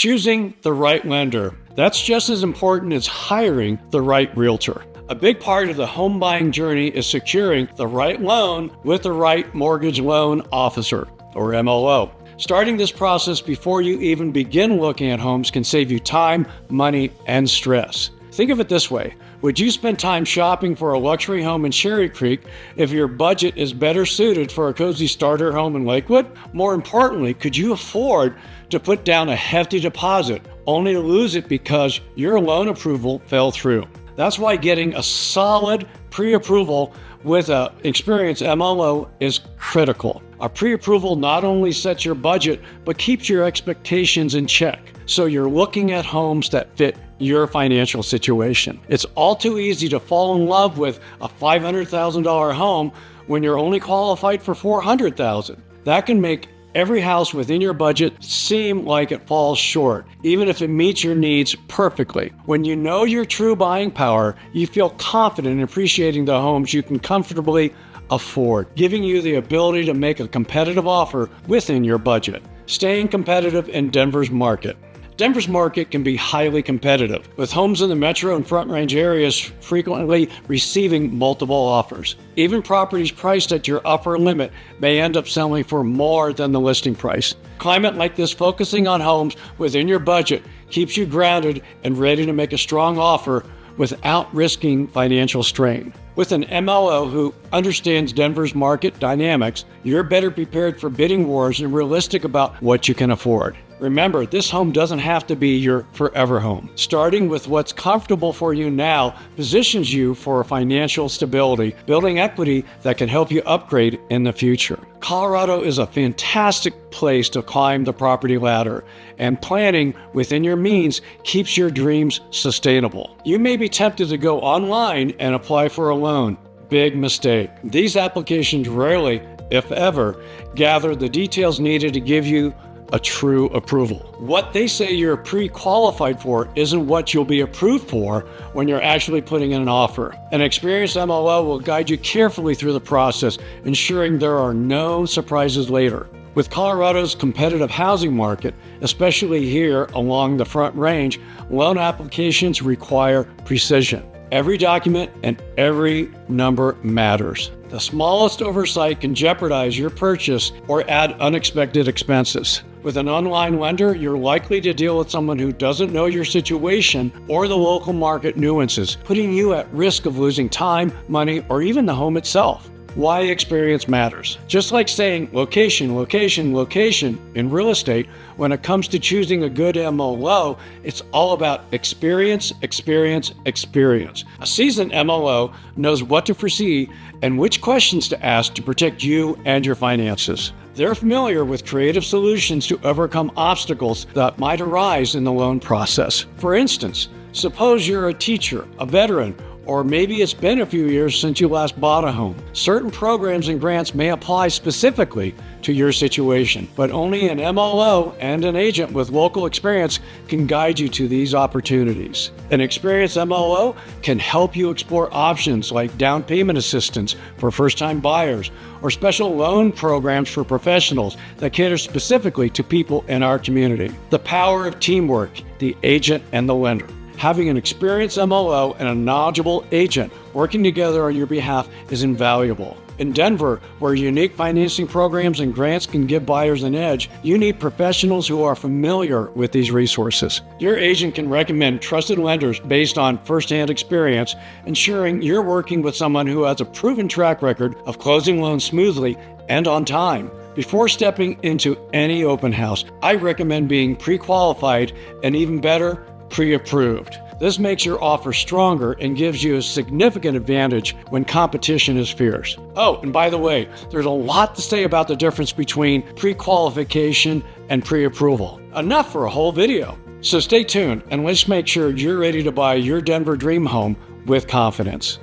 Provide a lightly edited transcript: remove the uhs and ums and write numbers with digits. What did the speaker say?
Choosing the right lender. That's just as important as hiring the right realtor. A big part of the home buying journey is securing the right loan with the right mortgage loan officer, or MLO. Starting this process before you even begin looking at homes can save you time, money, and stress. Think of it this way. Would you spend time shopping for a luxury home in Cherry Creek if your budget is better suited for a cozy starter home in Lakewood? More importantly, could you afford to put down a hefty deposit only to lose it because your loan approval fell through? That's why getting a solid pre-approval with an experienced MLO is critical. A pre-approval not only sets your budget, but keeps your expectations in check. So you're looking at homes that fit your financial situation. It's all too easy to fall in love with a $500,000 home when you're only qualified for $400,000. That can make every house within your budget seem like it falls short, even if it meets your needs perfectly. When you know your true buying power, you feel confident in appreciating the homes you can comfortably afford, giving you the ability to make a competitive offer within your budget. Staying competitive in Denver's market. Denver's market can be highly competitive, with homes in the metro and front range areas frequently receiving multiple offers. Even properties priced at your upper limit may end up selling for more than the listing price. Climate like this, focusing on homes within your budget, keeps you grounded and ready to make a strong offer without risking financial strain. With an MLO who understands Denver's market dynamics, you're better prepared for bidding wars and realistic about what you can afford. Remember, this home doesn't have to be your forever home. Starting with what's comfortable for you now positions you for financial stability, building equity that can help you upgrade in the future. Colorado is a fantastic place to climb the property ladder, and planning within your means keeps your dreams sustainable. You may be tempted to go online and apply for a loan. Big mistake. These applications rarely, if ever, gather the details needed to give you a true approval. What they say you're pre-qualified for isn't what you'll be approved for when you're actually putting in an offer. An experienced MLO will guide you carefully through the process, ensuring there are no surprises later. With Colorado's competitive housing market, especially here along the Front Range, loan applications require precision. Every document and every number matters. The smallest oversight can jeopardize your purchase or add unexpected expenses. With an online lender, you're likely to deal with someone who doesn't know your situation or the local market nuances, putting you at risk of losing time, money, or even the home itself. Why experience matters. Just like saying location, location, location in real estate, when it comes to choosing a good MLO, it's all about experience, experience, experience. A seasoned MLO knows what to foresee and which questions to ask to protect you and your finances. They're familiar with creative solutions to overcome obstacles that might arise in the loan process. For instance, suppose you're a teacher, a veteran, or maybe it's been a few years since you last bought a home. Certain programs and grants may apply specifically to your situation, but only an MLO and an agent with local experience can guide you to these opportunities. An experienced MLO can help you explore options like down payment assistance for first-time buyers or special loan programs for professionals that cater specifically to people in our community. The power of teamwork, the agent and the lender. Having an experienced MLO and a knowledgeable agent working together on your behalf is invaluable. In Denver, where unique financing programs and grants can give buyers an edge, you need professionals who are familiar with these resources. Your agent can recommend trusted lenders based on firsthand experience, ensuring you're working with someone who has a proven track record of closing loans smoothly and on time. Before stepping into any open house, I recommend being pre-qualified and even better, pre-approved. This makes your offer stronger and gives you a significant advantage when competition is fierce. Oh, and by the way, there's a lot to say about the difference between pre-qualification and pre-approval. Enough for a whole video. So stay tuned and let's make sure you're ready to buy your Denver dream home with confidence.